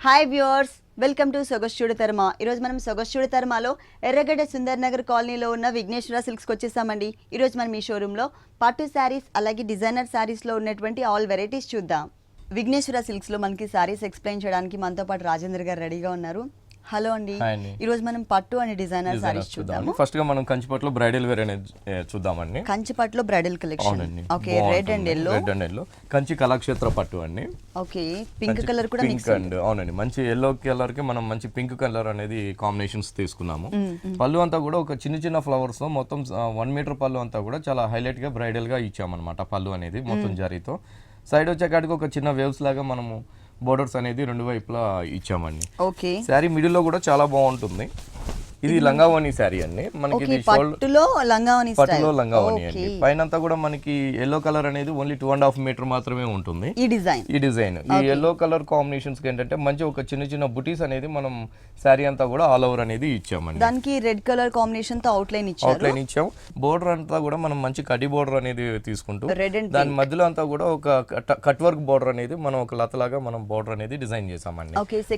Hi viewers, welcome to Sogasuchuda తర్మ. ఈరోజు మనం సొగస్చూడి తర్మలో ఎర్రగడ్డ సుందర్ నగర్ కాలనీలో ఉన్న విఘ్నేశ్వర సిల్క్స్కి వచ్చేసామండి. ఈరోజు మనం ఈ షోరూంలో పట్టు శారీస్ అలాగే డిజైనర్ శారీస్లో ఉన్నటువంటి ఆల్ వెరైటీస్ చూద్దాం. విఘ్నేశ్వర సిల్క్స్లో మనకి శారీస్ ఎక్స్ప్లెయిన్ చేయడానికి మనతో పాటు రాజేంద్ర గారు రెడీగా ఉన్నారు. హలో అండి. ఈ రోజు మనం పట్టు అండ్ డిజైనర్ సారీస్ చూద్దాము. ఫస్ట్ గా మనం కంచిపట్టులో బ్రైడల్ వేర్ అనేది చూద్దామండి. కంచిపట్టులో bridal collection. Okay, red and yellow Kanchi Kalakshetra పట్టు అండి. ఓకే, పింక్ కలర్ కూడా మిక్స్ అండి. అవునండి, మంచి ఎల్లో కలర్ కి మనం మంచి పింక్ కలర్ అనేది కాంబినేషన్స్ తీసుకున్నాము. పళ్ళు అంతా కూడా ఒక చిన్న చిన్న ఫ్లవర్స్ తో మొత్తం 1 మీటర్ పళ్ళు అంతా కూడా చాలా హైలైట్ గా బ్రైడల్ గా ఇచ్చామన్నమాట. పళ్ళు అనేది మొత్తం జరీతో, సైడ్ వచ్చేకాడికి ఒక చిన్న వేవ్స్ లాగా మనము బోర్డర్స్ అనేది రెండు వైపులా ఇచ్చామండి. ఓకే, శారీ మిడిల్ లో కూడా చాలా బాగుంటుంది. ఇది లంగావోని శారీ అండి. మనకి పట్టులో లంగావోని అండి. పైన అంతా కూడా మనకి ఎల్లో కలర్ అనేది ఓన్లీ 2.5 మీటర్ మాత్రమే ఉంటుంది. ఈ డిజైన్ ఈ ఎల్లో కలర్ కాంబినేషన్స్ కి ఏంటంటే మంచి ఒక చిన్న చిన్న బుటీస్ అనేది మనం శారీ అంతా కూడా ఆల్ ఓవర్ అనేది ఇచ్చామండి. దానికి రెడ్ కలర్ కాంబినేషన్ తో అవుట్లైన్ ఇచ్చాం. బోర్డర్ అంతా కూడా మనం మంచి కడి బోర్డర్ అనేది తీసుకుంటూ దాని మధ్యలో అంతా కూడా ఒక కట్ వర్క్ బోర్డర్ అనేది మనం ఒక లతలాగా మనం బోర్డర్ అనేది డిజైన్ చేసామండి.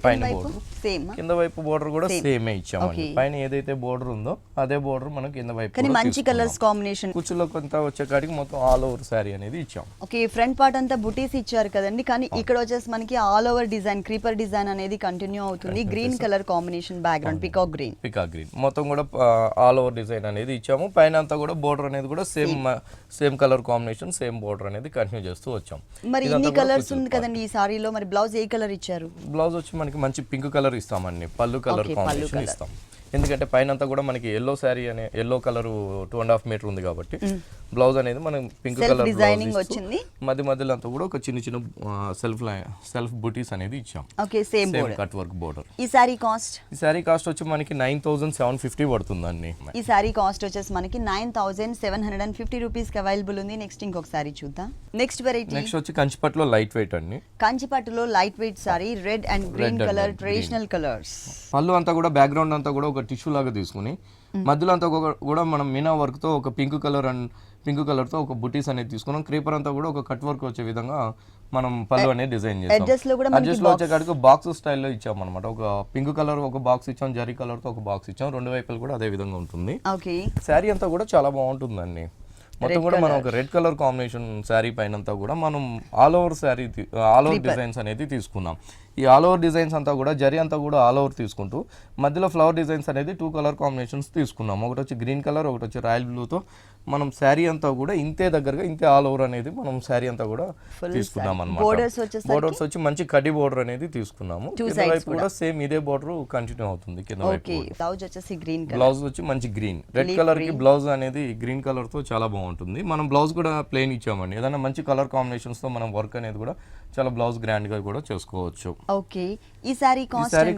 పైన బోర్డర్ కింద వైపు బోర్డర్ కూడా సేమే ఇచ్చామండి. పైన ఏదైతే బోర్డర్ ఉందో అదే బోర్డర్ మనం కింద వైపు మంచి కలర్స్ కాంబినేషన్ కుచ్చులో కొంత వచ్చేకాడికి మొత్తం ఆల్ ఓవర్ శారీ అనేది ఇచ్చాం. ఓకే, ఫ్రంట్ పార్ట్ అంతా బుటీస్ ఇచ్చారు కదండి, కానీ ఇక్కడ వచ్చేసి మనకి all over design creeper design అనేది కంటిన్యూ అవుతుంది. Green colour combination background peacock green మొత్తం కూడా ఆల్ ఓవర్ డిజైన్ అనేది ఇచ్చాము. పైన అంతా కూడా బోర్డర్ అనేది కూడా same colour combination same border అనేది కంటిన్యూ చేస్తూ వచ్చాం. మరి ఇన్ని కలర్స్ ఉంది కదండి ఈ సారీలో, మరి బ్లౌజ్ ఏ కలర్ ఇచ్చారు? బ్లౌజ్ వచ్చి మనకి మంచి పింక్ కలర్ ఇస్తామండి. పళ్ళు కలర్ కాంబినేషన్ ఇస్తాం. ఎందుకంటే పైన అంతా కూడా మనకి ఎల్లో శారీ అనే ఎల్లో కలర్ 2.5 మీటర్ ఉంది కాబట్టి బ్లౌజ్ అనేది మనం పింక్ కలర్ డిజైనింగ్ వచ్చింది. మధ్యలో అంతా కూడా ఒక చిన్న చిన్న సెల్ఫ్ బుటీస్ అనేది ఇచ్చాం. Okay, same cut work border. ఈ సారీ కాస్ట్ వచ్చి మనకి 9,750 పడుతుందండి. ఈ సారీ కాస్ట్ వచ్చేసి మనకి 9,750 రూపీస్ కి అవైలబుల్ ఉంది. నెక్స్ట్ ఇంకొక సారీ చూద్దాం. నెక్స్ట్ వెరైటీ వచ్చి కంచిపట్టులో లైట్ వెయిట్ అండి. కంచిపట్టులో light weight sari, red and green colour traditional colours. పళ్ళు అంతా కూడా బ్యాక్గ్రౌండ్ అంతా కూడా ఒక టిష్యూ లాగా తీసుకుని మధ్యలో అంతా కూడా మనం మీనా వర్క్ తో ఒక పింక్ కలర్ తో ఒక బుటీస్ అనేది తీసుకున్నాం. క్రీపర్ అంతా కూడా ఒక కట్ వర్క్ వచ్చే విధంగా మనం పళ్ళు అనేది డిజైన్ చేసాం. అడ్జస్ట్ లో వచ్చేకాడికి బాక్స్ స్టైల్లో ఇచ్చాం అనమాట. ఒక పింక్ కలర్ ఒక బాక్స్ ఇచ్చాం, జరీ కలర్ తో ఒక బాక్స్ ఇచ్చాం. రెండు వైపులు కూడా అదే విధంగా ఉంటుంది. శారీ అంతా కూడా చాలా బాగుంటుందండి. మొత్తం కూడా మనం ఒక రెడ్ కలర్ కాంబినేషన్ శారీ పైన అంతా కూడా మనం ఆల్ ఓవర్ డిజైన్స్ అనేది తీసుకున్నాం. ఈ ఆల్ ఓవర్ డిజైన్స్ అంతా కూడా జరీ అంతా కూడా ఆల్ ఓవర్ తీసుకుంటూ మధ్యలో ఫ్లవర్ డిజైన్స్ అనేది 2 కలర్ కాంబినేషన్స్ తీసుకున్నాం. ఒకటి వచ్చి గ్రీన్ కలర్, ఒకటి వచ్చి రాయల్ బ్లూతో మనం శారీ అంతా కూడా ఇంతే ఆల్ ఓవర్ అనేది మనం శారీ అంతా కూడా తీసుకున్నాం అనమాట. బోర్డర్స్ వచ్చి మంచి కడ్డీ బోర్డర్ అనేది తీసుకున్నాము. కింద వైపు కూడా సేమ్ ఇదే బోర్డర్ కంటిన్యూ అవుతుంది. కింద వైపు బ్లౌజ్ వచ్చి మంచి గ్రీన్, రెడ్ కలర్ కి బ్లౌజ్ అనేది గ్రీన్ కలర్ తో చాలా బాగుంటుంది. మనం బ్లౌజ్ కూడా ప్లెయిన్ ఇచ్చామండి. ఏదైనా మంచి కలర్ కాంబినేషన్స్ తో మనం వర్క్ అనేది కూడా చాలా బ్లౌజ్ గ్రాండ్ గా కూడా చేసుకోవచ్చు. ఓకే, ఈ సారీ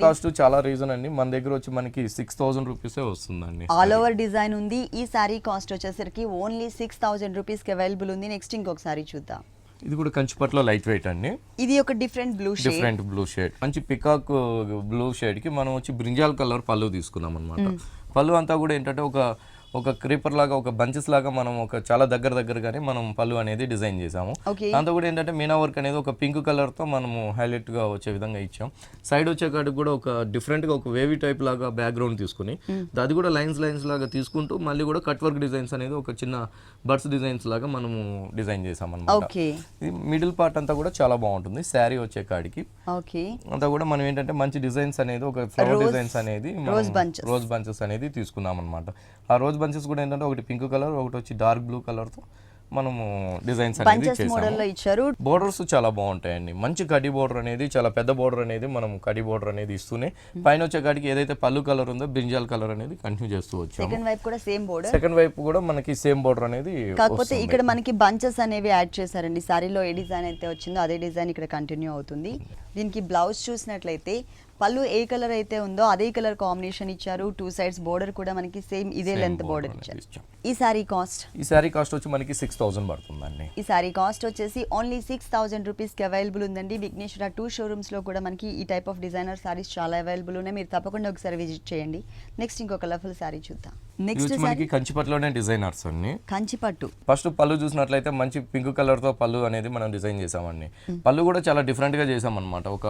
కాస్ట్ చాలా రీజన్ అండి. మన దగ్గర వచ్చి మనకి 6,000 రూపీసే వస్తుందండి. ఆల్ ఓవర్ డిజైన్ ఉంది. ఈ సారీ కాస్ట్ వచ్చేసరికి ఓన్లీ 6,000 రూపీస్ కి అవైలబుల్ ఉంది. నెక్స్ట్ ఇంకొక సారీ చూద్దాం. ఇది కూడా కంచిపట్టులో లైట్ వెయిట్ అండి. ఇది ఒక డిఫరెంట్ బ్లూ షేడ్, మంచి పికాక్ బ్లూ షేడ్ కి మనం వచ్చి బ్రింజాల్ కలర్ పళ్ళు తీసుకున్నాం అనమాట. పళ్ళు అంతా కూడా ఏంటంటే ఒక క్రీపర్ లాగా ఒక బంచెస్ లాగా మనం ఒక చాలా దగ్గరగానే మనం పళ్ళు అనేది డిజైన్ చేసాము. దాంతో కూడా ఏంటంటే మీనా వర్క్ అనేది ఒక పింక్ కలర్ తో మనము హైలైట్ గా వచ్చే విధంగా ఇచ్చాం. సైడ్ వచ్చేకాడికి కూడా ఒక డిఫరెంట్ గా ఒక వేవీ టైప్ లాగా బ్యాక్గ్రౌండ్ తీసుకుని అది కూడా లైన్స్ లాగా తీసుకుంటూ మళ్ళీ కూడా కట్ వర్క్ డిజైన్స్ అనేది ఒక చిన్న బర్డ్స్ డిజైన్స్ లాగా మనము డిజైన్ చేసాం అన్నమాట. మిడిల్ పార్ట్ అంతా కూడా చాలా బాగుంటుంది. శారీ వచ్చేకాడికి అంతా కూడా మనం ఏంటంటే మంచి డిజైన్స్ అనేది ఒక ఫ్లవర్ డిజైన్స్ అనేది రోజ్ బంచెస్ అనేది తీసుకున్నాం అనమాట. ఆ రోజ్ బంచెస్ కూడా ఏంటంటే ఒకటి పింక్ కలర్, ఒకటి వచ్చి డార్క్ బ్లూ కలర్ తో మనము డిజైన్స్ అనేది చేసాము. బోర్డర్స్ చాలా బాగుంటాయండి. మంచి కడి బోర్డర్ అనేది చాలా పెద్ద బోర్డర్ అనేది మనం కడి బోర్డర్ అనేది ఇస్తూనే పైన వచ్చేకాడికి ఏదైతే పళ్ళు కలర్ ఉందో బ్రింజాల్ కలర్ అనేది కంటిన్యూ చేస్తూ వచ్చాము. సెకండ్ వైపు కూడా మనకి సేమ్ బోర్డర్ అనేది, కాకపోతే ఇక్కడ మనకి బంచెస్ అనేవి యాడ్ చేశారండి. సారీలో ఏ డిజైన్ అయితే వచ్చిందో అదే డిజైన్ ఇక్కడ కంటిన్యూ అవుతుంది. దీనికి బ్లౌజ్ చూసినట్లయితే పళ్ళు ఏ కలర్ అయితే ఉందో అదే కలర్ కాంబినేషన్ ఇచ్చారు. 2 సైడ్స్ బోర్డర్ కూడా మనకి సేమ్ ఇదే లెంత్ బోర్డర్ ఇచ్చారు. ఈ సారీ కాస్ట్ వచ్చి మనకి 6,000 పడుతుందండి. ఈ సారీ కాస్ట్ వచ్చేసి ఓన్లీ 6,000 రూపీస్ కి అవైలబుల్ ఉందండి. విఘ్నేశ్వర 2 షోరూమ్స్ లో కూడా మనకి ఈ టైప్ ఆఫ్ డిజైనర్ సారీస్ చాలా అవైలబుల్ ఉన్నాయి. మీరు తప్పకుండా ఒకసారి విజిట్ చేయండి. నెక్స్ట్ ఇంకో కలర్ఫుల్ సారీ చూద్దాం. నెక్స్ట్ ఇది మనకి కంచిపట్టులోనే డిజైనర్స్ అండి. కంచిపట్టు. ఫస్ట్ పళ్ళు చూసినట్లయితే మంచి పింక్ కలర్ తో పళ్ళు అనేది మనం డిజైన్ చేసామండి. పళ్ళు కూడా చాలా డిఫరెంట్ గా చేసామన్నమాట. ఒక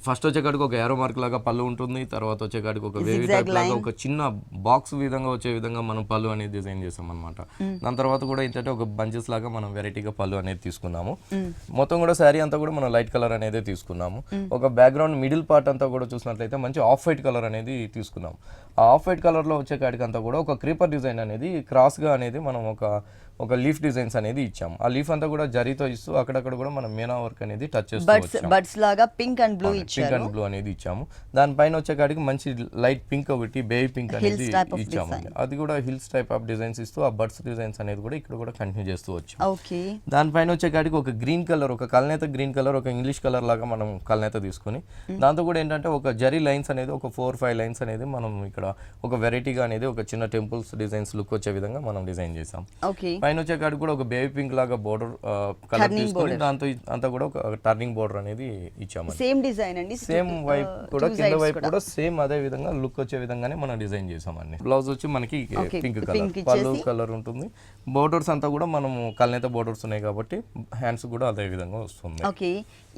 ఫస్ట్ వచ్చేకాడికి ఒక ఏరో మార్క్ లాగా పళ్ళు ఉంటుంది, తర్వాత వచ్చేకాడికి ఒక వేవ్ టైప్ లాగా ఒక చిన్న బాక్స్ విధంగా వచ్చే విధంగా మనం పళ్ళు అనేది డిజైన్ చేసాం అనమాట. దాని తర్వాత కూడా ఏంటంటే ఒక బంచెస్ లాగా మనం వెరైటీగా పళ్ళు అనేది తీసుకున్నాము. మొత్తం కూడా శారీ అంతా కూడా మనం లైట్ కలర్ అనేది తీసుకున్నాము. ఒక బ్యాక్గ్రౌండ్ మిడిల్ పార్ట్ అంతా కూడా చూసినట్లయితే మంచి ఆఫ్ వైట్ కలర్ అనేది తీసుకున్నాం. ఆ ఆఫ్ వైట్ కలర్ లో వచ్చే కాడికి అంతా కూడా ఒక క్రీపర్ డిజైన్ అనేది క్రాస్ గా అనేది మనం ఒక లీఫ్ డిజైన్స్ అనేది ఇచ్చాము. ఆ లీఫ్ అంతా కూడా జరీతో ఇస్తూ అక్కడక్కడ కూడా మనం మీనా వర్క్ అనేది టచ్ చేస్తూ బర్డ్స్ లాగా పింక్ అండ్ బ్లూ అనేది ఇచ్చాము. దానిపైన వచ్చే కాడికి మంచి లైట్ పింక్ ఒకటి బేబీ పింక్ అనేది ఇచ్చాము. అది కూడా హిల్స్ టైప్ ఆఫ్ డిజైన్స్ ఇస్తూ ఆ బర్డ్స్ డిజైన్స్ అనేది కూడా ఇక్కడ కూడా కంటిన్యూ చేస్తూ వచ్చాము. దానిపైన వచ్చే కాడికి ఒక గ్రీన్ కలర్, ఒక కల్నేత గ్రీన్ కలర్, ఒక ఇంగ్లీష్ కలర్ లాగా మనం కల్నేత తీసుకుని దాంతో కూడా ఏంటంటే ఒక జరీ లైన్స్ అనేది ఒక 4-5 లైన్స్ అనేది మనం ఇక్కడ ఒక వెరైటీగా అనేది ఒక చిన్న టెంపుల్స్ డిజైన్స్ లుక్ వచ్చే విధంగా మనం డిజైన్ చేసాం. పైన వచ్చే కాడికి కూడా ఒక బేబీ పింక్ లాగా బోర్డర్ కలర్ తీసుకొని దాంతో అంతా కూడా ఒక టర్నింగ్ బోర్డర్ అనేది ఇచ్చాము. సేమ్ డిజైన్ అండి, సేమ్ వైపు కూడా కింద వైపు కూడా సేమ్ అదే విధంగా లుక్ వచ్చే విధంగానే మనం డిజైన్ చేసామండి. బ్లౌజ్ వచ్చి మనకి పింక్ కలర్, పళ్ళు కలర్ ఉంటుంది. బోర్డర్స్ అంతా కూడా మనము కల్నేత బోర్డర్స్ ఉన్నాయి కాబట్టి హ్యాండ్స్ కూడా అదే విధంగా వస్తుంది. ఓకే,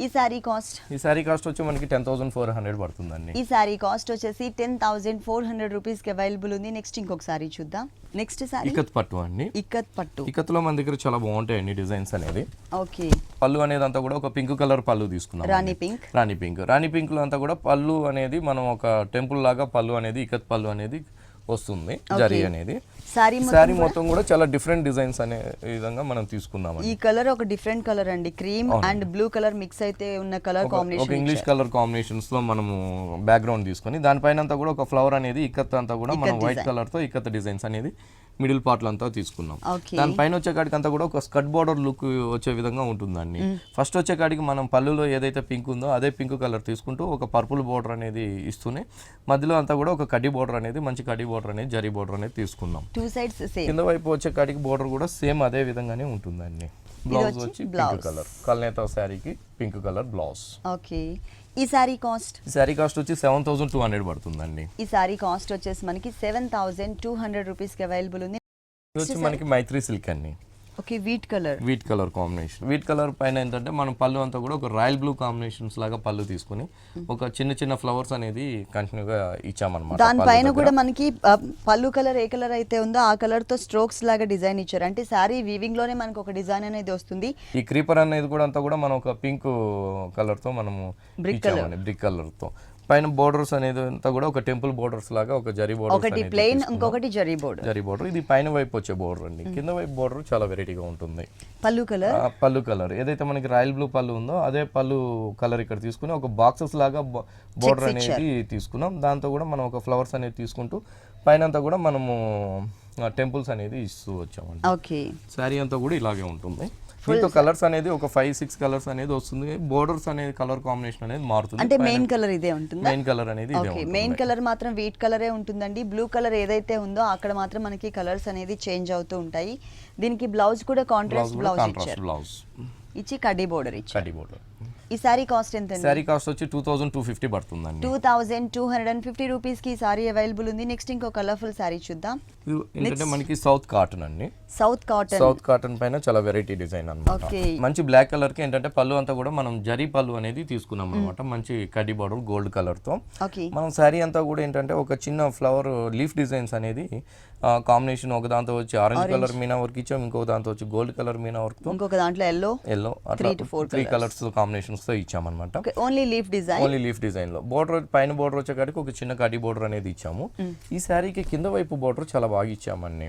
ఈ సారీ కాస్ట్ వచ్చి మనకి 10,400 పడుతుందండి. ఈ సారీ కాస్ట్ వచ్చేసి 10,400 రూపీస్ కి అవైలబుల్ ఉంది. నెక్స్ట్ ఇంకొక సారీ చూద్దాం. నెక్స్ట్ సారీ ఇక్కత్ పట్టు అండి. ఇక్కత్లో మన దగ్గర చాలా బాగుంటాయండి డిజైన్స్ అనేది. ఓకే, పళ్ళు అనేది అంతా కూడా ఒక పింక్ కలర్ పళ్ళు తీసుకున్నాం. రాణి పింక్ లో అంతా కూడా పళ్ళు అనేది మనం ఒక టెంపుల్ లాగా పళ్ళు అనేది ఇక్కత్ పళ్ళు అనేది వస్తుంది. జరీ అనేది సారీ మొత్తం కూడా చాలా డిఫరెంట్ డిజైన్స్ అనే విధంగా మనం తీసుకున్నాం. ఈ కలర్ ఒక డిఫరెంట్ కలర్ అండి, cream and blue colour mix అయితే ఉన్న కలర్ కాంబినేషన్, ఒక ఇంగ్లీష్ కలర్ కాంబినేషన్స్ లో మనము బ్యాక్గ్రౌండ్ తీసుకొని దానిపైన అంతా కూడా ఒక ఫ్లవర్ అనేది ఇక్కత్ అంతా కూడా మనం వైట్ కలర్ తో ఇక్కత్ డిజైన్స్ అనేది మిడిల్ పార్ట్ అంతా తీసుకున్నాం. దానిపైన వచ్చే కాడికి అంతా కూడా ఒక స్కర్ట్ బార్డర్ లుక్ వచ్చే విధంగా ఉంటుందండి. ఫస్ట్ వచ్చే కాడికి మనం పళ్ళులో ఏదైతే పింక్ ఉందో అదే పింక్ కలర్ తీసుకుంటూ ఒక పర్పుల్ బార్డర్ అనేది ఇస్తూనే మధ్యలో అంతా కూడా ఒక కడ్డీ బార్డర్ అనేది మంచి కడ్డీ బార్డర్ అనేది జరీ బార్డర్ అనేది తీసుకున్నాం. కింద వైపు వచ్చే కాడికి బార్డర్ కూడా సేమ్ అదే విధంగానే ఉంటుందండి. బ్లౌజ్ వచ్చి పింక్ కలర్, కల్నేత శారీకి పింక్ కలర్ బ్లౌజ్. ఓకే, ఈ సారీ కాస్ట్ వచ్చి 7,200 పడుతుందండి. ఈ సారీ కాస్ట్ వచ్చేసి మనకి 7,200 రూపీస్ కి అవైలబుల్ ఉంది. ఇది వచ్చి మనకి మైత్రి సిల్క్ అండి. Okay, wheat colour combination. Wheat colour పైన ఏంటంటే మనం పళ్ళు అంతా కూడా ఒక రాయల్ బ్లూ కాంబినేషన్స్ లాగా పళ్ళు తీసుకుని ఒక చిన్న చిన్న ఫ్లవర్స్ అనేది కంటిన్యూగా ఇచ్చామన్నమాట. దానిపైన కూడా మనకి పళ్ళు కలర్ ఏ కలర్ అయితే ఉందో ఆ కలర్ తో స్ట్రోక్స్ లాగా డిజైన్ ఇచ్చారు. అంటే సారీ వీవింగ్ లోనే మనకు ఒక డిజైన్ అనేది వస్తుంది. ఈ క్రీపర్ అనేది కూడా అంతా కూడా మనం ఒక పింక్ కలర్ తో మనము బ్రిక్ కలర్ తో పైన బోర్డర్స్ అనేది అంతా కూడా ఒక టెంపుల్ బోర్డర్స్ లాగా ఒక జరీ బోర్డర్, ఒకటి ప్లెయిన్ ఇంకొకటి జరీ బోర్డర్. ఇది పైన వైపు వచ్చే బోర్డర్ అండి. కింద వైపు బోర్డర్ చాలా వెరైటీగా ఉంటుంది. పళ్ళు కలర్ ఏదైతే మనకి రాయల్ బ్లూ పళ్ళు ఉందో అదే పళ్ళు కలర్ ఇక్కడ తీసుకుని ఒక బాక్సెస్ లాగా బోర్డర్ అనేది తీసుకున్నాం. దాంతో కూడా మనం ఒక ఫ్లవర్స్ అనేది తీసుకుంటూ పైన అంతా కూడా మనము టెంపుల్స్ అనేది ఇస్తూ వచ్చామండి. శారీ అంతా కూడా ఇలాగే ఉంటుంది. దీంతో కలర్స్ అనేది ఒక 5-6 కలర్స్ అనేది వస్తుంది. బోర్డర్స్ అనేది కలర్ కాంబినేషన్ అనేది మారుతుంది. అంటే మెయిన్ కలర్ ఇదే ఉంటుంది. మెయిన్ కలర్ అనేది ఇదే ఉంటుంది. మెయిన్ కలర్ మాత్రం వీట్ కలరే ఉంటుందండి. బ్లూ కలర్ ఏదైతే ఉందో అక్కడ మాత్రం మనకి కలర్స్ అనేది చేంజ్ అవుతూ ఉంటాయి. దీనికి బ్లౌజ్ కూడా కాంట్రాస్ట్ బ్లౌజ్ ఇచ్చి కడ్డీ బోర్డర్ ఇచ్చారు. ఈ సారీ కాస్ట్ ఎంత? సారీ కాస్ట్ వచ్చి 2,250 పడుతుందండి. 2,250 రూపీస్ కి సారీ అవైలబుల్ ఉంది. నెక్స్ట్ ఇంకో కలర్ఫుల్ సారీ చూద్దాం. ఏంటంటే మనకి సౌత్ కాటన్ అండి. సౌత్ కాటన్ పైన చాలా వెరైటీ డిజైన్ అన్నమాట. మంచి బ్లాక్ కలర్ కి ఏంటంటే పళ్ళు అంతా కూడా మనం జరీ పళ్ళు అనేది తీసుకున్నాం అనమాట. మంచి కడ్డీ బార్డర్ గోల్డ్ కలర్ తో మనం సారీ అంతా కూడా ఏంటంటే ఒక చిన్న ఫ్లవర్ లీఫ్ డిజైన్స్ అనేది కాంబినేషన్ ఒక దాంతో వచ్చి ఆరెంజ్ కలర్ మీనా వర్క్ ఇచ్చాం, ఇంకొక దాంతో వచ్చి గోల్డ్ కలర్ మీనా వర్క్ తో, ఇంకొక దాంట్లో ఎల్లో 3 కలర్స్ కాంబినేషన్స్ తో ఇచ్చామన్నమాట. ఓన్లీ లీఫ్ డిజైన్ లో బోర్డర్ పైన బోర్డర్ వచ్చేకాడికి ఒక చిన్న కడ్డీ బోర్డర్ అనేది ఇచ్చాము. ఈ సారీకి కింద వైపు బోర్డర్ చాలా బాగా ఇచ్చామండి.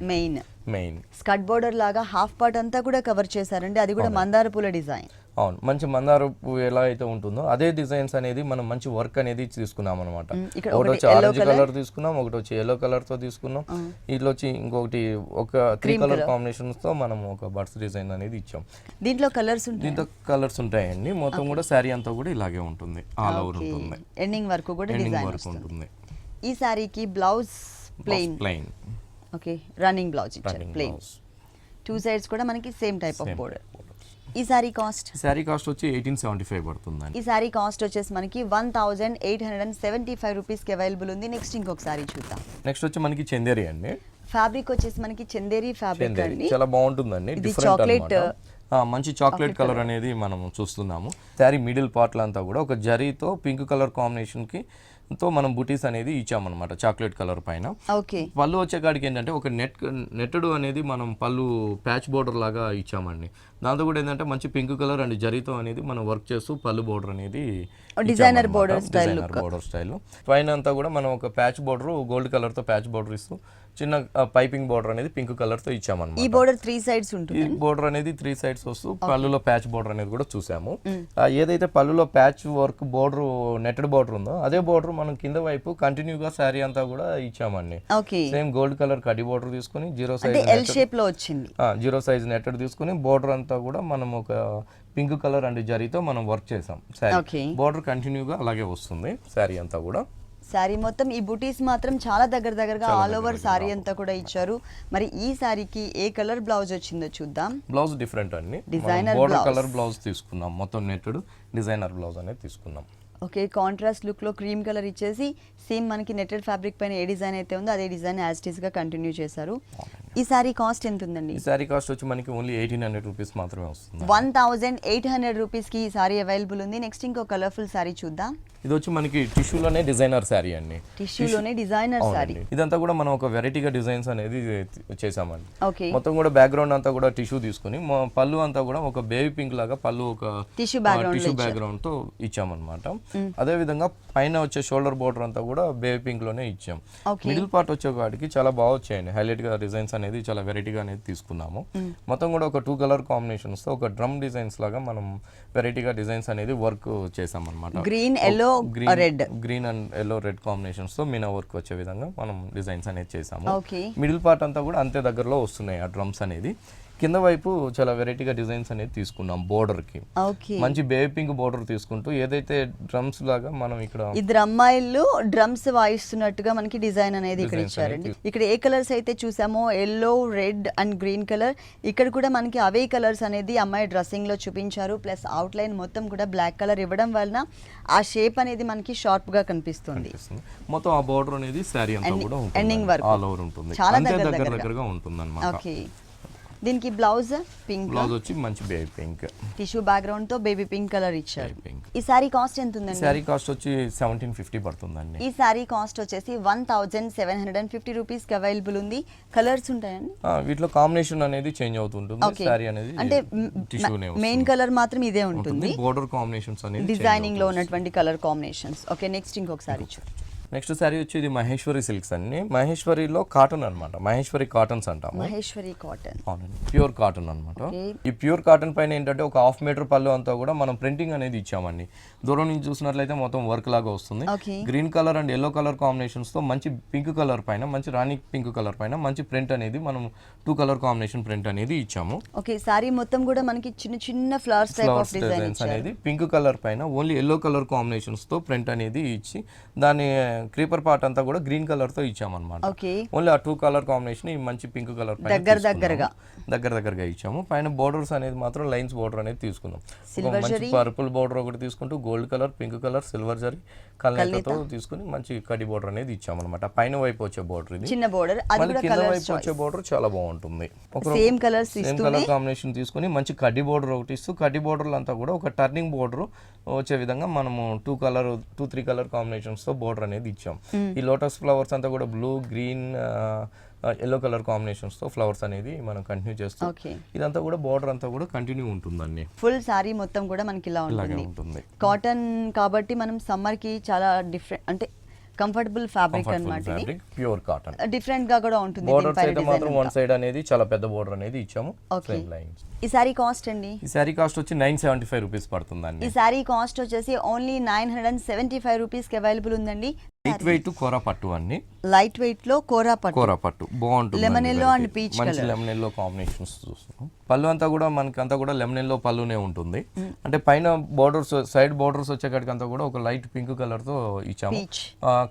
మెయిన్ స్కర్ట్ బోర్డర్ లాగా హాఫ్ పార్ట్ అంతా కూడా కవర్ చేశారండి. అది కూడా మందార పూల డిజైన్. అవును, మంచి మందార పువ్వు ఎలా అయితే ఉంటుందో అదే డిజైన్స్ అనేది మనం మంచి వర్క్ అనేది తీసుకున్నాం అనమాట. ఒకటి వచ్చి ఆరెంజ్ కలర్ తీసుకున్నాం, ఒకటి వచ్చి ఎల్లో కలర్ తో తీసుకున్నాం, ఇట్లా వచ్చి ఇంకొకటి ఒక 3 కలర్ కాంబినేషన్స్ తో మనం ఒక బర్డ్స్ డిజైన్ అనేది ఇచ్చాం. దీంట్లో కలర్స్ ఉంటాయండి. మొత్తం కూడా శారీ అంతా కూడా ఇలాగే ఉంటుంది. ఆల్ ఓవర్ ఉంటుంది. ఎండింగ్ వరకు కూడా డిజైన్ ఉంటుంది. ఈ శారీకి blouse plain. Okay, running blouse ఇచ్చారు ప్లెయిన్. 2 సైడ్స్ కూడా మనకి సేమ్ టైప్ ఆఫ్ బోర్డర్. ఈ సారీ కాస్ట్ వచ్చి 1875 పడుతుందండి. ఈ సారీ కాస్ట్ వచ్చేసి మనకి 1,875 రూపీస్ కి అవైలబుల్ ఉంది. నెక్స్ట్ ఇంకొక సారీ చూద్దాం. నెక్స్ట్ వచ్చి మనకి చందేరి అండి. ఫ్యాబ్రిక్ వచ్చేసి మనకి చందేరి ఫ్యాబ్రిక్ అండి. చాలా బాగుంటుందండి, ఇది డిఫరెంట్ చాక్లెట్ మంచి చాక్లెట్ కలర్ అనేది మనం చూస్తున్నాము. శారీ మిడిల్ పార్ట్ అంతా కూడా ఒక జరీతో పింక్ కలర్ కాంబినేషన్ కి తో మనం బుటీస్ అనేది ఇచ్చామన్నమాట చాక్లెట్ కలర్ పైన. ఓకే, పళ్ళు వచ్చే కాడికి ఏంటంటే ఒక నెట్టడు అనేది మనం పళ్ళు ప్యాచ్ బోర్డర్ లాగా ఇచ్చామండి. దాంతో కూడా ఏంటంటే మంచి పింక్ కలర్ అండ్ జరీతో అనేది మనం వర్క్ చేస్తూ పళ్ళు బోర్డర్ అనేది డిజైనర్ బోర్డర్ స్టైల్ పైన అంతా కూడా మనం ఒక ప్యాచ్ బోర్డర్ గోల్డ్ కలర్ తో ప్యాచ్ బోర్డర్ ఇస్తూ చిన్న పైపింగ్ బోర్డర్ అనేది పింక్ కలర్ తో ఇచ్చామన్నమాట. ఈ బోర్డర్ 3 సైడ్స్ ఉంటుంది. ఈ బోర్డర్ అనేది 3 సైడ్స్ వస్తూ పళ్ళులో ప్యాచ్ బోర్డర్ అనేది కూడా చూసాము. ఏదైతే పళ్ళులో patch work border netted border ఉందో అదే బోర్డర్ మనం కింద వైపు కంటిన్యూగా శారీ అంతా కూడా ఇచ్చామండి. సేమ్ గోల్డ్ కలర్ కడి బోర్డర్ తీసుకుని జీరో సైజ్ నెట్టెడ్ తీసుకుని బోర్డర్ అంతా కూడా మనం ఒక పింక్ కలర్ అండ్ జరీతో మనం వర్క్ చేసాం. శారీ బోర్డర్ కంటిన్యూగా అలాగే వస్తుంది శారీ అంతా కూడా. శారీ మొత్తం ఈ బుటీస్ మాత్రం చాలా దగ్గరగా ఆల్ ఓవర్ శారీ అంతా కూడా ఇచ్చారు. మరి ఈ శారీకి ఏ కలర్ బ్లౌజ్ వచ్చిందో చూద్దాం. బ్లౌజ్ డిఫరెంట్ అండి, డిజైనర్ బోర్డర్ కలర్ బ్లౌజ్ తీసుకున్నాం, మొత్తం నెట్టెడ్ డిజైనర్ బ్లౌజ్ అనేది తీసుకున్నాం. ఓకే, కాంట్రాస్ట్ లుక్ లో క్రీమ్ కలర్ ఇచ్చేసి సేమ్ మనకి నెట్టెడ్ ఫ్యాబ్రిక్ పైన ఏ డిజైన్ అయితే ఉందో అదే డిజైన్ యాజ్ ఇట్ ఈస్ గా కంటిన్యూ చేశారు. ఈ సారీ కాస్ట్ ఎంత ఉందండి? ఈ సారీ కాస్ట్ వచ్చి మనకి ఓన్లీ 1800 రూపీస్ మాత్రమే వస్తుంది. 1800 రూపీస్ కి ఈ సారీ అవైలబుల్ ఉంది. నెక్స్ట్ ఇంకో కలర్ఫుల్ సారీ చూద్దాం. ఇది వచ్చి మనకి టిష్యూలోనే డిజైనర్ శారీ అండి. టిష్యూలోనే డిజైనర్ శారీ. ఇదంతా కూడా మనం ఒక వెరైటీగా డిజైన్స్ అనేది చేసామండి. ఓకే, మొత్తం కూడా బ్యాక్గ్రౌండ్ అంతా కూడా టిష్యూ తీసుకుని పళ్ళు అంతా కూడా ఒక బేబీ పింక్ లాగా పళ్ళు ఒక టిష్యూ బ్యాక్గ్రౌండ్ తో ఇచ్చామన్నమాట. అదే విధంగా పైన వచ్చే షోల్డర్ బోర్డర్ అంతా కూడా బేబీ పింక్ లోనే ఇచ్చాం. మిడిల్ పార్ట్ వచ్చే వాటికి చాలా బాగా వచ్చాయండి, హైలైట్ గా డిజైన్స్ అనేది చాలా వెరైటీగా అనేది తీసుకున్నాము. మొత్తం కూడా ఒక 2 కలర్ కాంబినేషన్స్ తో ఒక డ్రమ్ డిజైన్స్ లాగా మనం వెరైటీగా డిజైన్స్ అనేది వర్క్ చేసాం అనమాట. Green and yellow red combinations తో మీనా వర్క్ వచ్చే విధంగా మనం డిజైన్స్ అనేది చేసాము. మిడిల్ పార్ట్ అంతా కూడా అంతే దగ్గరలో వస్తున్నాయి ఆ డ్రమ్స్ అనేది. కింద వైపు చాలా వెరైటీగా డిజైన్స్ అనేది తీసుకున్నాం బోర్డర్ కి. మంచి బేబీ పింక్ బోర్డర్ తీసుకుంటూ ఏదైతే డ్రమ్స్ లాగా మనం ఇక్కడ ఇద్దరు అమ్మాయిలు డ్రమ్స్ వాయిస్తున్నట్టుగా మనకి డిజైన్ అనేది ఇక్కడ ఇచ్చారండి. ఇక్కడ ఏ కలర్స్ అయితే చూసామో yellow, red and green colour, ఇక్కడ కూడా మనకి అవే కలర్స్ అనేది అమ్మాయి డ్రెస్సింగ్ లో చూపించారు. ప్లస్ అవుట్ లైన్ మొత్తం కూడా బ్లాక్ కలర్ ఇవ్వడం వలన ఆ షేప్ అనేది మనకి షార్ప్ గా కనిపిస్తుంది. మొత్తం ఆ బోర్డర్ అనేది సారీ అంతా కూడా ఎండింగ్ వరకు ఆల్ ఓవర్ ఉంటుంది, చాలా దగ్గరగా ఉంటుంది అన్నమాట. ఓకే, దీనికి బ్లౌజ్ పింక్, బ్లౌజ్ వచ్చి మంచి బేబీ పింక్ టిష్యూ బ్యాక్గ్రౌండ్ తో బేబీ పింక్ కలర్ ఇచ్చారు. ఈ సారీ కాస్ట్ ఎంత ఉందండి? సారీ కాస్ట్ వచ్చి 1750 పడుతుందండి. ఈ సారీ కాస్ట్ వచ్చేసి 1750 రూపీస్ కి అవైలబుల్ ఉంది. కలర్స్ ఉంటాయండి వీటిలో, కాంబినేషన్ అనేది చేంజ్ అవుతుంటుంది. సారీ అనేది అంటే మెయిన్ కలర్ మాత్రం ఇదే ఉంటుంది, బోర్డర్ కాంబినేషన్స్ అనేది డిజైనింగ్ లో ఉన్నటువంటి కలర్ కాంబినేషన్స్. ఓకే, నెక్స్ట్ ఇంకొకసారి చూడండి. నెక్స్ట్ సారీ వచ్చి ఇది మహేశ్వరి సిల్క్స్ అండి. మహేశ్వరిలో కాటన్ అన్నమాట, మహేశ్వరి కాటన్స్ అంటాము. మహేశ్వరి కాటన్, ప్యూర్ కాటన్ అన్నమాట. ఈ ప్యూర్ కాటన్ పైన ఏంటంటే ఒక 1/2 మీటర్ పళ్ళు అంతా కూడా మనం ప్రింటింగ్ అనేది ఇచ్చామండి. దూరం నుంచి చూసినట్లయితే మొత్తం వర్క్ లాగా వస్తుంది. Green colour and yellow colour combinations తో మంచి పింక్ కలర్ పైన, మంచి రాణి పింక్ కలర్ పైన మంచి ప్రింట్ అనేది మనం 2 కలర్ కాంబినేషన్ ప్రింట్ అనేది ఇచ్చాము. ఓకే, సారీ మొత్తం కూడా మనకి చిన్న చిన్న ఫ్లవర్స్ టైప్ ఆఫ్ డిజైన్స్ అనేది పింక్ కలర్ పైన ఓన్లీ ఎల్లో కలర్ కాంబినేషన్స్ తో ప్రింట్ అనేది ఇచ్చి దాని క్రీపర్ పార్ట్ అంతా కూడా గ్రీన్ కలర్ తో ఇచ్చామన్నమాట. ఓన్లీ ఆ 2 కలర్ కాంబినేషన్ మంచి పింక్ కలర్ దగ్గరగా ఇచ్చాము. పైన బోర్డర్స్ అనేది మాత్రం లైన్స్ బోర్డర్ అనేది తీసుకున్నాం. మంచి పర్పుల్ బోర్డర్ ఒకటి తీసుకుంటూ gold colour, pink colour, silver zari కలర్తో తీసుకుని మంచి కడి బోర్డర్ అనేది ఇచ్చామన్నమాట. పైన వైపు వచ్చే బోర్డర్ ఇది చిన్న బోర్డర్, కింద వైపు వచ్చే బోర్డర్ చాలా బాగుంటుంది. సేమ్ కలర్ కాంబినేషన్ తీసుకుని మంచి కడ్డీ బోర్డర్ ఒకటి ఇస్తూ కడ్డీ బోర్డర్ అంతా కూడా ఒక టర్నింగ్ బోర్డర్ వచ్చే విధంగా మనము 2-3 కలర్ కాంబినేషన్స్ తో బోర్డర్ అనేది ఇచ్చాం. ఈ లోటస్ ఫ్లవర్స్ అంతా కూడా blue, green, yellow colour combinations తో ఫ్లవర్స్ అనేది మనం కంటిన్యూ చేస్తాం. ఇదంతా కూడా బోర్డర్ అంతా కూడా కంటిన్యూ ఉంటుందండి. ఫుల్ సారీ మొత్తం కూడా మనకి ఇలా ఉంటుంది. కాటన్ కాబట్టి మనం సమ్మర్ కి చాలా డిఫరెంట్ అంటే కంఫర్టబుల్ ఫ్యాబ్రిక్ అన్నమాట. ఇది ప్యూర్ కాటన్, డిఫరెంట్ గా కూడా ఉంటుంది. బోర్డర్ సైడ్ మాత్రం వన్ సైడ్ అనేది చాలా పెద్ద బోర్డర్ అనేది ఇచ్చాము. ఈ సారీ కాస్ట్ అండి? ఈ సారీ కాస్ట్ వచ్చి 975 రూపీస్ పడుతుందండి. ఈ సారీ కాస్ట్ వచ్చేసి ఓన్లీ 975 రూపీస్ కి అవైలబుల్ ఉందండి. లైట్ వెయిట్ కోరా పట్టు అండి, లైట్ వెయిట్ లో కోరా పట్టు బాగుంటుంది. Lemon yellow and peach colour, మంచి లెమన్ ఎల్లో కాంబినేషన్స్ చూస్తున్నాం. పళ్ళు అంతా కూడా మనకి అంతా కూడా లెమన్ ఎల్లో పళ్ళునే ఉంటుంది. అంటే పైన బోర్డర్స్, సైడ్ బోర్డర్స్ వచ్చేకాడికి అంతా కూడా ఒక లైట్ పింక్ కలర్ తో ఇచ్చాము.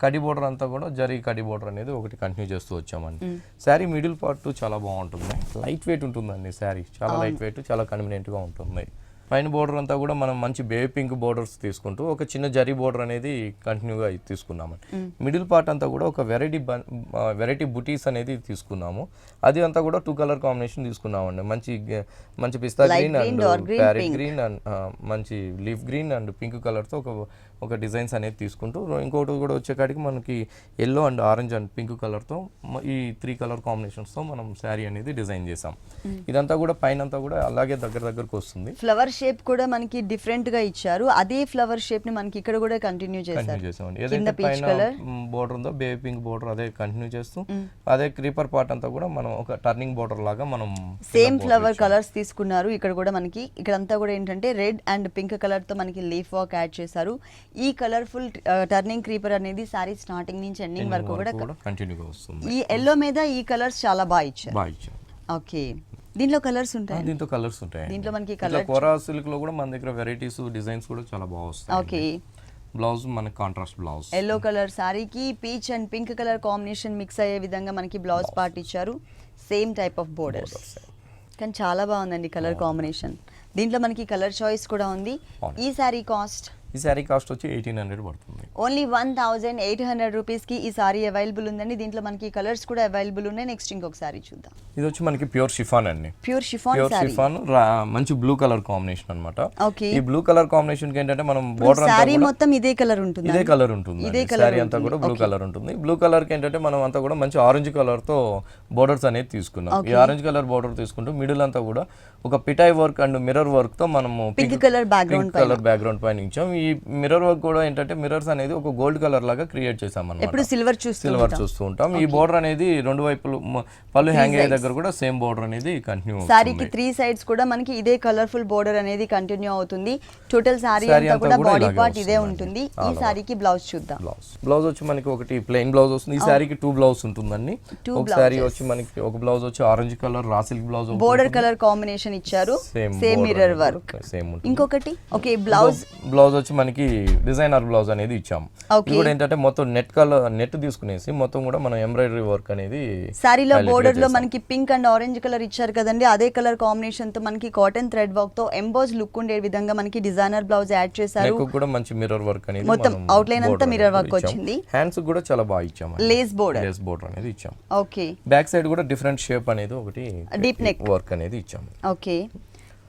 కడి బోర్డర్ అంతా కూడా జరీ కడి బోర్డర్ అనేది ఒకటి కంటిన్యూ చేస్తూ వచ్చామండి. శారీ మిడిల్ పార్ట్ చాలా బాగుంటుంది, లైట్ వెయిట్ ఉంటుందండి. శారీ చాలా లైట్ వెయిట్, చాలా కన్వీనియంట్ గా ఉంటుంది. పైన బోర్డర్ అంతా కూడా మనం మంచి బేబీ పింక్ బోర్డర్స్ తీసుకుంటూ ఒక చిన్న జరీ బోర్డర్ అనేది కంటిన్యూగా తీసుకున్నామండి. మిడిల్ పార్ట్ అంతా కూడా ఒక వెరైటీ బుటీస్ అనేది తీసుకున్నాము. అది అంతా కూడా 2 కలర్ కాంబినేషన్ తీసుకున్నామండి. మంచి pista green and parrot green and మంచి లీఫ్ గ్రీన్ అండ్ పింక్ కలర్తో ఒక డిజైన్స్ అనేది తీసుకుంటూ ఇంకోటి కూడా వచ్చేకాడికి మనకి yellow and orange and pink కలర్తో ఈ 3 కలర్ కాంబినేషన్స్తో మనం శారీ అనేది డిజైన్ చేసాం. ఇదంతా కూడా పైన అంతా కూడా అలాగే దగ్గరకు వస్తుంది. ఫ్లవర్ షేప్ కూడా మనకి డిఫరెంట్ గా ఇచ్చారు. అదే ఫ్లవర్ షేప్ ని మనకి ఇక్కడ కూడా కంటిన్యూ చేసామండి. ఏదైతే పైన బోర్డర్ ఉందో బేబీ పింక్ బోర్డర్ అదే కంటిన్యూ చేస్తూ అదే క్రీపర్ పార్ట్ అంతా కూడా మనం ఒక టర్నింగ్ బోర్డర్ లాగా మనం సేమ్ ఫ్లవర్ కలర్స్ తీసుకున్నారు. ఇక్కడ కూడా మనకి ఇక్కడంతా కూడా ఏంటంటే రెడ్ అండ్ పింక్ కలర్ తో మనకి లీఫ్ వర్క్ యాడ్ చేశారు. ఈ కలర్ఫుల్ టర్నింగ్ క్రీపర్ అనేది సారీ స్టార్టింగ్ నుంచి ఎండింగ్ వరకు కూడా కంటిన్యూగా వస్తుంది. ఈ ఎల్లో మీద ఈ కలర్స్ చాలా బాగా ఇచ్చారు. ఓకే, దీంట్లో కలర్స్ ఉంటాయి. దీంట్లో కలర్స్ ఉంటాయి. దీంట్లో మనకి కలర్ కోరా సిల్క్ లో కూడా మన దగ్గర వెరైటీస్ డిజైన్స్ కూడా చాలా బాగా వస్తాయి. ఓకే, బ్లౌజ్ మనకి కాంట్రాస్ట్ బ్లౌజ్. ఎల్లో కలర్ సారీకి peach and pink colour combination mix అయ్యే విధంగా మనకి బ్లౌజ్ పార్ట్ ఇచ్చారు. సేమ్ టైప్ ఆఫ్ బోర్డర్స్, కానీ చాలా బాగుందండి కలర్ కాంబినేషన్. దీంట్లో మనకి కలర్ చాయిస్ కూడా ఉంది. ఈ సారీ కాస్ట్ ఈ సారీ కాస్ట్ వచ్చి 1800 పడుతుంది. ఓన్లీ 1800 రూపీస్కి ఈ సారీ అవైలబుల్ ఉందండి. దీంట్లో మనకి కలర్స్ కూడా అవైలబుల్ ఉన్నాయి. నెక్స్ట్ ఇంకొక సారీ చూద్దాం. ఇది వచ్చి మనకి ప్యూర్ షిఫాన్ అండి. ప్యూర్ షిఫాన్ మంచి బ్లూ కలర్ కాంబినేషన్ అన్నమాట. ఓకే, ఈ బ్లూ కలర్ కాంబినేషన్ కి ఏంటంటే మనం బోర్డర్ సారీ మొత్తం ఇదే కలర్ ఉంటుంది. ఇదే కలర్ ఉంటుంది. సారీ అంతా కూడా బ్లూ కలర్ ఉంటుంది. బ్లూ కలర్ కి ఏంటంటే మనం అంతా కూడా మంచి ఆరెంజ్ కలర్ తో బోర్డర్స్ అనేది తీసుకున్నాం. ఈ ఆరెంజ్ కలర్ బోర్డర్ తీసుకుంటూ మిడిల్ అంతా కూడా ఒక పిటాయ్ వర్క్ అండ్ మిర్రర్ వర్క్ తో మనము పింక్ కలర్ బ్యాక్గ్రౌండ్ పైన ఇచ్చాం. ఈ మిర్రర్ వర్క్ కూడా ఏంటంటే మిర్రర్స్ అనేది ఒక గోల్డ్ కలర్ లాగా క్రియేట్ చేసాం అన్నమాట. ఎప్పుడు సిల్వర్ చూస్తూ ఉంటాం. ఈ బోర్డర్ అనేది రెండు వైపులు పళ్ళు హ్యాంగ్ అయ్యే దగ్గర కూడా సేమ్ బోర్డర్ అనేది కంటిన్యూ. సారీకి 3 సైడ్స్ కూడా మనకి ఇదే కలర్ఫుల్ బోర్డర్ అనేది కంటిన్యూ అవుతుంది. టోటల్ సారీ అంతా కూడా బాడీ పార్ట్ ఇదే ఉంటుంది. ఈ సారీకి బ్లౌజ్ చూద్దాం. బ్లౌజ్ వచ్చి మనకి ఒకటి ప్లెయిన్ బ్లౌజ్ వస్తుంది. ఈ సారీకి 2 బ్లౌజ్ ఉంటుందండి. ఒక సారీ వచ్చి మనకి ఒక బ్లౌజ్ వచ్చి orange colour raw silk blouse border colour combination ఇచ్చారు. Same mirror work same. ఇంకొకటి ఓకే, బ్లౌజ్ వచ్చి మనకి డిజైనర్ బ్లౌజ్ అనేది ఇచ్చాము. ఇది కూడా ఏంటంటే మొత్తం నెట్ తీసుకునేసి మొత్తం కూడా మనం ఎంబ్రాయిడరీ వర్క్ అనేది సారీలో బోర్డర్ లో మనకి పింక్ అండ్ ఆరెంజ్ కలర్ ఇచ్చారు కదండి. అదే కలర్ కాంబినేషన్ తో మనకి కాటన్ థ్రెడ్ వర్క్ తో ఎంబోజ్ లుక్ ఉండే విధంగా మనకి డిజైనర్ బ్లౌజ్ యాడ్ చేశారు. నెక్ కూడా మంచి మిర్రర్ వర్క్ అనేది మొత్తం అవుట్ లైన్ అంతా మిర్రర్ వర్క్ వచ్చింది. హ్యాండ్స్ కూడా చాలా బాగా ఇచ్చాము. లేస్ బోర్డర్ అనేది ఇచ్చాము. ఓకే, బ్యాక్ సైడ్ కూడా డిఫరెంట్ షేప్ అనేది ఒకటి డీప్ నెక్ వర్క్ అనేది ఇచ్చాము. ఓకే,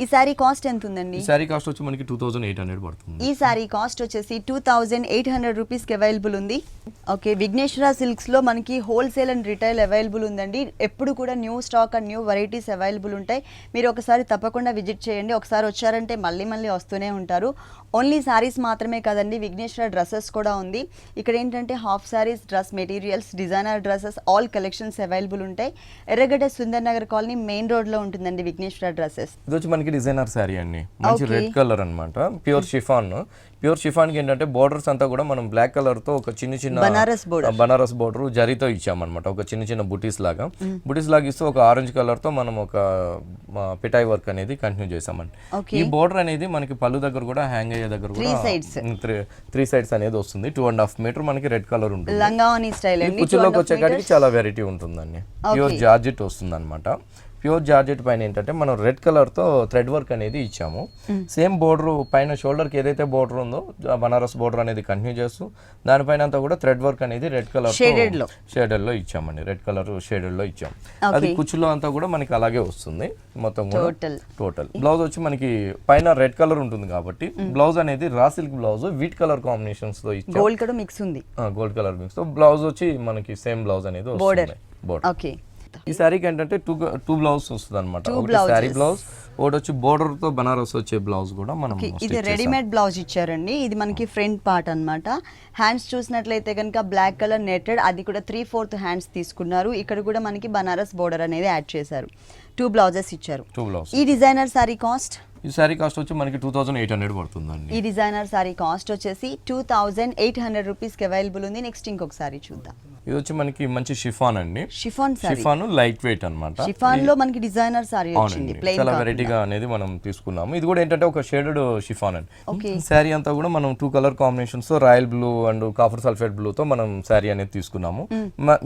ఈ సారీ కాస్ట్ ఎంత ఉందండి? ఈ సారీ కాస్ట్ వచ్చి మనకి 2800 పడుతుంది. ఈ సారీ కాస్ట్ వచ్చేసి 2800 రూపీస్కి అవైలబుల్ ఉంది. ఓకే, విఘ్నేశ్వర సిల్క్స్ లో మనకి హోల్సేల్ అండ్ రిటైల్ అవైలబుల్ ఉందండి. ఎప్పుడు కూడా new stock and new varieties available ఉంటాయి. మీరు ఒకసారి తప్పకుండా విజిట్ చేయండి. ఒకసారి వచ్చారంటే మళ్ళీ వస్తూనే ఉంటారు. ఓన్లీ సారీస్ మాత్రమే కాదండి, విఘ్నేశ్వర డ్రెస్సెస్ కూడా ఉంది. ఇక్కడ ఏంటంటే half saris, dress materials, designer dresses, all collections available ఉంటాయి. ఎర్రగడ్డ Sundar Nagar colony main road లో ఉంటుందండి విఘ్నేశ్వర డ్రెస్సెస్. ఇది వచ్చి మనకి డిజైనర్ సారీ అండి. మంచి రెడ్ కలర్ అన్నమాట. ప్యూర్ షిఫాన్ కి ఏంటంటే బోర్డర్స్ అంతా కూడా మనం బ్లాక్ కలర్ తో ఒక చిన్న బనారస్ బోర్డర్ జరీతో ఇచ్చామన్నమాట. ఒక చిన్న బుటీస్ లాగా ఇస్తూ ఒక ఆరెంజ్ కలర్ తో మనం ఒక పిటాయ్ వర్క్ అనేది కంటిన్యూ చేసామండి. ఈ బోర్డర్ అనేది మనకి పళ్ళు దగ్గర కూడా హ్యాంగ్ అయ్యే దగ్గర కూడా 3 సైడ్స్ అనేది వస్తుంది. 2.5 మీటర్ మనకి రెడ్ కలర్ ఉంటుంది. లంగావని స్టైల్ అండి. కుచ్చులోకి వచ్చేకాడికి చాలా వెరైటీ ఉంటుందండి. ప్యూర్ జార్జెట్ వస్తుంది అనమాట. ప్యూర్ జార్జెట్ పైన ఏంటంటే మనం రెడ్ కలర్ తో థ్రెడ్ వర్క్ అనేది ఇచ్చాము. సేమ్ బోర్డర్ పైన షోల్డర్ కి ఏదైతే బోర్డర్ ఉందో బనారస్ బోర్డర్ అనేది కంటిన్యూ చేస్తూ దానిపైన అంతా కూడా థ్రెడ్ వర్క్ అనేది రెడ్ కలర్ షేడెడ్ లో ఇచ్చామండి. రెడ్ కలర్ షేడెడ్ లో ఇచ్చాం. అది కుచ్చులో అంతా కూడా మనకి అలాగే వస్తుంది మొత్తం టోటల్. బ్లౌజ్ వచ్చి మనకి పైన రెడ్ కలర్ ఉంటుంది కాబట్టి బ్లౌజ్ అనేది రా silk blouse wheat colour combinations తో ఇచ్చాం. గోల్డ్ కలర్ మిక్స్ ఉంది. గోల్డ్ కలర్ మిక్స్ తో బ్లౌజ్ వచ్చి మనకి సేమ్ బ్లౌజ్ అనేది వస్తుంది. ఓకే, ఈ సారీకి ఏంటంటే టూ బ్లౌజ్ వస్తుంది అనమాట. సారీ బ్లౌజ్ ఒకటి వచ్చి బోర్డర్ తో బనారస్ వచ్చే బ్లౌజ్ కూడా మనం ఇది రెడీమేడ్ బ్లౌజ్ ఇచ్చారండి. ఇది మనకి ఫ్రంట్ పార్ట్ అన్నమాట. హ్యాండ్స్ చూసినట్లయితే కనుక బ్లాక్ కలర్ నెట్టెడ్, అది కూడా 3/4 హ్యాండ్స్ తీసుకున్నారు. ఇక్కడ కూడా మనకి బనారస్ బోర్డర్ అనేది యాడ్ చేశారు. 2 బ్లౌజెస్ ఇచ్చారు. ఈ డిజైనర్ సారీ కాస్ట్ ఈ సారీ కాస్ట్ వచ్చి మనకి 2800 పడుతుందండి. ఈ డిజైనర్ సారీ కాస్ట్ వచ్చేసి 2800 రూపీస్కి అవైలబుల్ ఉంది. నెక్స్ట్ ఇంకొక సారీ చూద్దాం. ఇది వచ్చి మనకి మంచి షిఫాన్ అండి. Chiffon sorry, chiffon light weight అన్నమాట. షిఫాన్ లో మనకి డిజైనర్ సారీ వచ్చింది, అవునండి, ప్లెయిన్ చాలా వెరైటీగా అనేది మనం తీసుకున్నాము. ఇది కూడా ఏంటంటే ఒక షేడెడ్ షిఫాన్ అండి. శారీ అంతా కూడా మనం 2 కలర్ కాంబినేషన్స్ తో royal blue and copper sulphate blue తో మనం శారీ అనేది తీసుకున్నాము.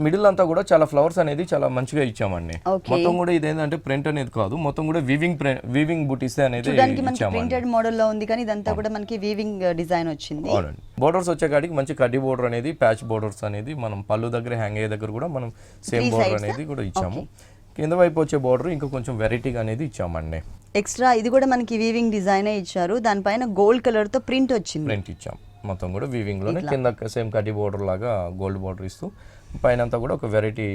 మిడిల్ అంతా కూడా చాలా ఫ్లవర్స్ అనేది చాలా మంచిగా ఇచ్చామండి. మొత్తం కూడా ఇది ఏంటంటే ప్రింట్ అనేది కాదు, మొత్తం కూడా వీవింగ్ బూటీస్ అనేది మనకి ప్రింటెడ్ మోడల్ లో ఉంది, కానీ ఇదంతా కూడా మనకి వీవింగ్ డిజైన్ వచ్చింది. అవునండి. బోర్డర్స్ వచ్చేకాడికి మంచి కడ్డీ బోర్డర్ అనేది, ప్యాచ్ బోర్డర్స్ అనేది మనం పళ్ళు దగ్గర హ్యాంగ్ అయ్యే దగ్గర కూడా మనం సేమ్ బోర్డర్ అనేది కూడా ఇచ్చాము. కింద వైపు వచ్చే బోర్డర్ ఇంకా కొంచెం వెరైటీగా అనేది ఇచ్చామండి. ఎక్స్ట్రా ఇది కూడా మనకి వీవింగ్ డిజైన్ ఇచ్చారు, దానిపైన గోల్డ్ కలర్ తో ప్రింట్ వచ్చింది. ప్రింట్ ఇచ్చాం మొత్తం కూడా వీవింగ్ లోనే, కింద సేమ్ కడ్డీ బోర్డర్ లాగా గోల్డ్ బోర్డర్ ఇస్తూ పైన అంతా కూడా ఒక వెరైటీ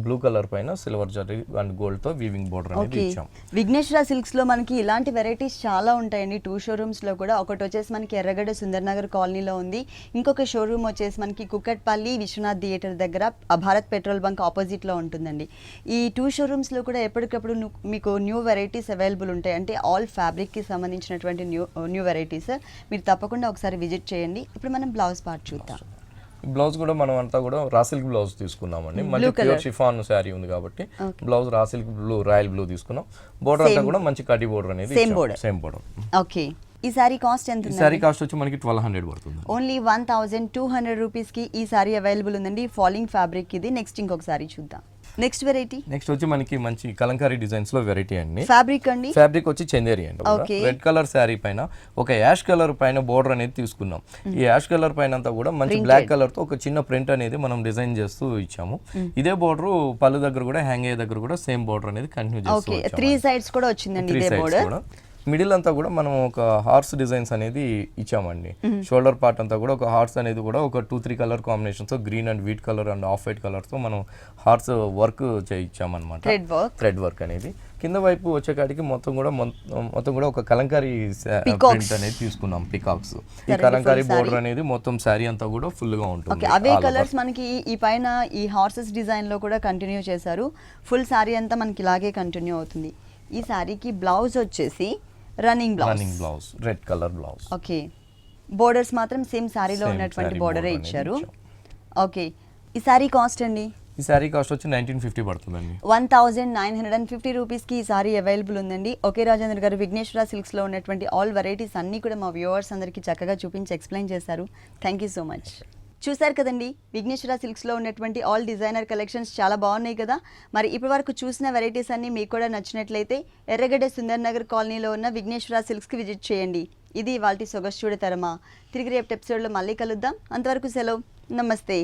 బ్లూ కలర్ పైన సిల్వర్ జరీ అండ్ గోల్డ్ తో వీవింగ్ బోర్డర్ అనేది ఇచ్చాం. విఘ్నేశ్వర సిల్క్స్ లో మనకి ఇలాంటి వెరైటీస్ చాలా ఉంటాయండి. 2 షోరూమ్స్ లో కూడా, ఒకటి వచ్చేసి మనకి ఎర్రగడ్డ సుందర్ నగర్ కాలనీలో ఉంది, ఇంకొక షోరూమ్ వచ్చేసి మనకి కుక్కట్పల్లి విశ్వనాథ్ థియేటర్ దగ్గర భారత్ పెట్రోల్ బంక్ ఆపోజిట్ లో ఉంటుందండి. ఈ 2 షోరూమ్స్ లో కూడా ఎప్పటికప్పుడు మీకు న్యూ వెరైటీస్ అవైలబుల్ ఉంటాయి, అంటే ఆల్ ఫ్యాబ్రిక్ కి సంబంధించినటువంటి న్యూ వెరైటీస్. మీరు తప్పకుండా ఒకసారి విజిట్ చేయండి. ఇప్పుడు మనం బ్లౌజ్ పార్ట్ చూద్దాం. బ్లౌజ్ కూడా మనం అంతా కూడా రా సిల్క్ బ్లౌజ్ తీసుకున్నామండి. మంచి ప్యూర్ షిఫాన్ శారీ ఉంది కాబట్టి blouse raw silk blue, royal blue తీసుకున్నాం. బోర్డర్ అంతా కూడా మంచి కడ్డీ బోర్డర్ అనేది సేమ్ బోర్డర్. ఓకే, ఈ సారీ కాస్ట్ ఎంత? ఈ సారీ కాస్ట్ వచ్చి మనకి 1200 పడుతుంది. ఓన్లీ 1200 రూపీస్ కి ఈ సారీ అవైలబుల్ ఉందండి. ఫాలింగ్ ఫ్యాబ్రిక్ ఇది. నెక్స్ట్ ఇంకొక సారీ చూద్దాం. నెక్స్ట్ వెరైటీ నెక్స్ట్ వచ్చి మనకి మంచి కలంకారీ డిజైన్స్ లో వెరైటీ అండి. ఫ్యాబ్రిక్ అండి, ఫ్యాబ్రిక్ వచ్చి చందేరి అండి. రెడ్ కలర్ శారీ పైన ఒక యాష్ కలర్ పైన బోర్డర్ అనేది తీసుకున్నాం. ఈ యాష్ కలర్ పైన అంతా కూడా మంచి బ్లాక్ కలర్ తో ఒక చిన్న ప్రింట్ అనేది మనం డిజైన్ చేస్తూ ఇచ్చాము. ఇదే బోర్డర్ పళ్ళు దగ్గర కూడా హ్యాంగ్ అయ్యే దగ్గర కూడా సేమ్ బోర్డర్ అనేది కంటిన్యూ చేస్తూ వచ్చాము. 3 సైడ్స్ కూడా వచ్చిందండి ఇదే బోర్డర్. మిడిల్ అంతా కూడా మనం ఒక హార్స్ డిజైన్స్ అనేది ఇచ్చామండి. షోల్డర్ పార్ట్ అంతా కూడా ఒక హార్స్ అనేది కూడా ఒక 2-3 కలర్ కాంబినేషన్స్ తో green and wheat colour and off white colour తో మనం హార్స్ వర్క్ చేయించామన్నమాట. థ్రెడ్ వర్క్ అనేది. కింద వైపు వచ్చేకాడికి మొత్తం కూడా ఒక కలంకారీ ప్రింట్ అనేది తీసుకున్నాం, పికాక్స్. ఈ కలంకారీ బోర్డర్ అనేది మొత్తం శారీ అంతా కూడా ఫుల్ గా ఉంటుంది. అవే కలర్స్ మనకి ఈ పైన ఈ హార్సెస్ డిజైన్ లో కూడా కంటిన్యూ చేశారు. ఫుల్ శారీ అంతా మనకి ఇలాగే కంటిన్యూ అవుతుంది. ఈ శారీకి బ్లౌజ్ వచ్చేసి running blouse, red colour blouse. Okay, borders మాత్రం సేమ్ శారీలో ఉన్నటువంటి బోర్డరే ఇచ్చారు. ఓకే, ఈ శారీ కాస్ట్ అండి? ఈ శారీ కాస్ట్ వచ్చి 1950 పడుతుందండి. 1950 రూపీస్ కి ఈ శారీ అవైలబుల్ ఉందండి. ఓకే రాజేంద్ర గారు, విఘ్నేశ్వర సిల్క్స్ లో ఉన్నటువంటి ఆల్ వెరైటీస్ అన్ని కూడా మా వ్యూవర్స్ అందరికీ చక్కగా చూపించి ఎక్స్ప్లెయిన్ చేశారు. Thank you so much. చూసారు కదండి, విఘ్నేశ్వర సిల్క్స్లో ఉన్నటువంటి ఆల్ డిజైనర్ కలెక్షన్స్ చాలా బాగున్నాయి కదా. మరి ఇప్పటి వరకు చూసిన వెరైటీస్ అన్నీ మీకు కూడా నచ్చినట్లయితే ఎర్రగడ్డ సుందర్ నగర్ కాలనీలో ఉన్న విఘ్నేశ్వర సిల్క్స్కి విజిట్ చేయండి. ఇది ఇవాల్టి సొగసు చూడతరమా. తిరిగి రేపు ఎపిసోడ్లో మళ్ళీ కలుద్దాం. అంతవరకు సెలవు, నమస్తే.